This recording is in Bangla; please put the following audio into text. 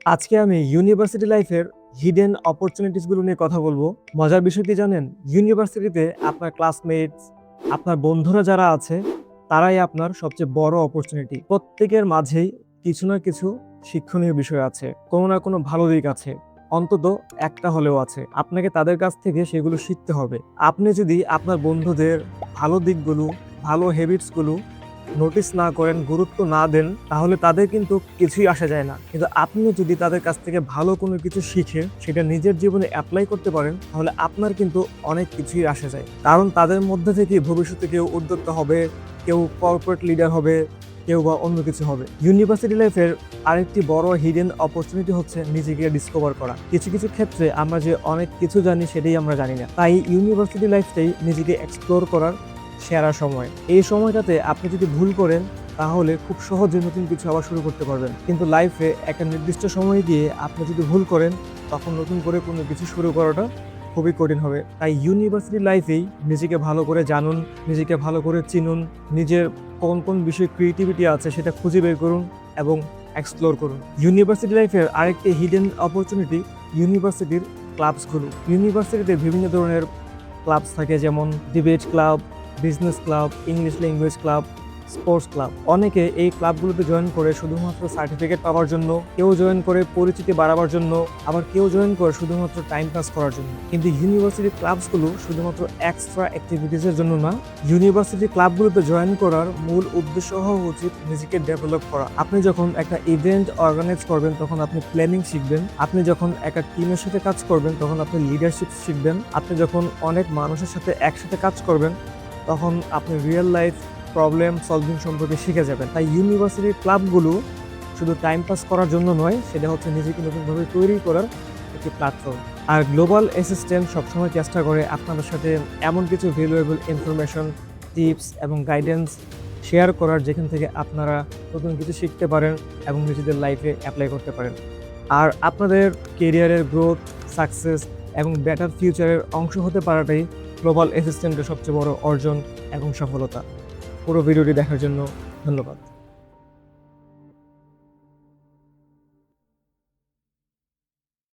আজকে আমি ইউনিভার্সিটি লাইফের হিডেন অপরচুনিটিসগুলো নিয়ে কথা বলবো। মজার বিষয় কি জানেন? ইউনিভার্সিটিতে আপনার ক্লাসমেটস, আপনার বন্ধুরা যারা আছে, তারাই আপনার সবচেয়ে বড় অপরচুনিটি। প্রত্যেকের মাঝেই কিছু না কিছু শিক্ষণীয় বিষয় আছে, কোনো না কোনো ভালো দিক আছে, অন্তত একটা হলেও আছে। আপনাকে তাদের কাছ থেকে সেগুলো শিখতে হবে। আপনি যদি আপনার বন্ধুদের ভালো দিকগুলো, ভালো হ্যাবিটসগুলো নোটিস না করেন, গুরুত্ব না দেন, তাহলে তাদের কিন্তু কিছুই আসা যায় না। কিন্তু আপনি যদি তাদের কাছ থেকে ভালো কোনো কিছু শিখে সেটা নিজের জীবনে অ্যাপ্লাই করতে পারেন, তাহলে আপনার কিন্তু অনেক কিছুই আসা যায়। কারণ তাদের মধ্যে থেকে ভবিষ্যতে কেউ উদ্যোক্তা হবে, কেউ কর্পোরেট লিডার হবে, কেউ বা অন্য কিছু হবে। ইউনিভার্সিটি লাইফের আরেকটি বড় হিডেন অপরচুনিটি হচ্ছে নিজেকে ডিসকভার করা। কিছু কিছু ক্ষেত্রে আমরা যে অনেক কিছু জানি সেটাই আমরা জানি না, তাই ইউনিভার্সিটি লাইফটাই নিজেকে এক্সপ্লোর করার সেরা সময়। এই সময়টাতে আপনি যদি ভুল করেন, তাহলে খুব সহজে নতুন কিছু আবার শুরু করতে পারবেন। কিন্তু লাইফে একটা নির্দিষ্ট সময় গিয়ে আপনি যদি ভুল করেন, তখন নতুন করে কোনো কিছু শুরু করাটা খুবই কঠিন হবে। তাই ইউনিভার্সিটি লাইফেই নিজেকে ভালো করে জানুন, নিজেকে ভালো করে চিনুন, নিজের কোন কোন বিষয়ে ক্রিয়েটিভিটি আছে সেটা খুঁজে বের করুন এবং এক্সপ্লোর করুন। ইউনিভার্সিটি লাইফের আরেকটি হিডেন অপরচুনিটি ইউনিভার্সিটির ক্লাবসগুলো। ইউনিভার্সিটিতে বিভিন্ন ধরনের ক্লাবস থাকে, যেমন debate club, business club, English language club, sports club. অনেকে এই ক্লাবগুলোতে জয়েন করে শুধুমাত্র সার্টিফিকেট পাওয়ার জন্য, কেউ জয়েন করে পরিচিতি বাড়াবার জন্য, আবার কেউ জয়েন করে শুধুমাত্র টাইম পাস করার জন্য। কিন্তু ইউনিভার্সিটি ক্লাবসগুলো শুধুমাত্র এক্সট্রা অ্যাক্টিভিটিসের জন্য না। ইউনিভার্সিটি ক্লাবগুলোতে জয়েন করার মূল উদ্দেশ্য হওয়া উচিত নিজেকে ডেভেলপ করা। আপনি যখন একটা ইভেন্ট অর্গানাইজ করবেন, তখন আপনি প্ল্যানিং শিখবেন। আপনি যখন একটা টিমের সাথে কাজ করবেন, তখন আপনি লিডারশিপ শিখবেন। আপনি যখন অনেক মানুষের সাথে একসাথে কাজ করবেন, তখন আপনি রিয়েল লাইফ প্রবলেম সলভিং সম্পর্কে শিখে যাবেন। তাই ইউনিভার্সিটির ক্লাবগুলো শুধু টাইম পাস করার জন্য নয়, সেটা হচ্ছে নিজেকে নতুনভাবে তৈরি করার একটি প্ল্যাটফর্ম। আর গ্লোবাল অ্যাসিস্ট্যান্ট সবসময় চেষ্টা করে আপনাদের সাথে এমন কিছু ভ্যালুয়েবল ইনফরমেশন, টিপস এবং গাইডেন্স শেয়ার করার, যেখান থেকে আপনারা নতুন কিছু শিখতে পারেন এবং নিজেদের লাইফে অ্যাপ্লাই করতে পারেন। আর আপনাদের কেরিয়ারের গ্রোথ, সাকসেস এবং বেটার ফিউচারের অংশ হতে পারাটাই গ্লোবাল অ্যাসিস্ট্যান্টের সবচেয়ে বড় অর্জন এবং সফলতা। পুরো ভিডিওটি দেখার জন্য ধন্যবাদ।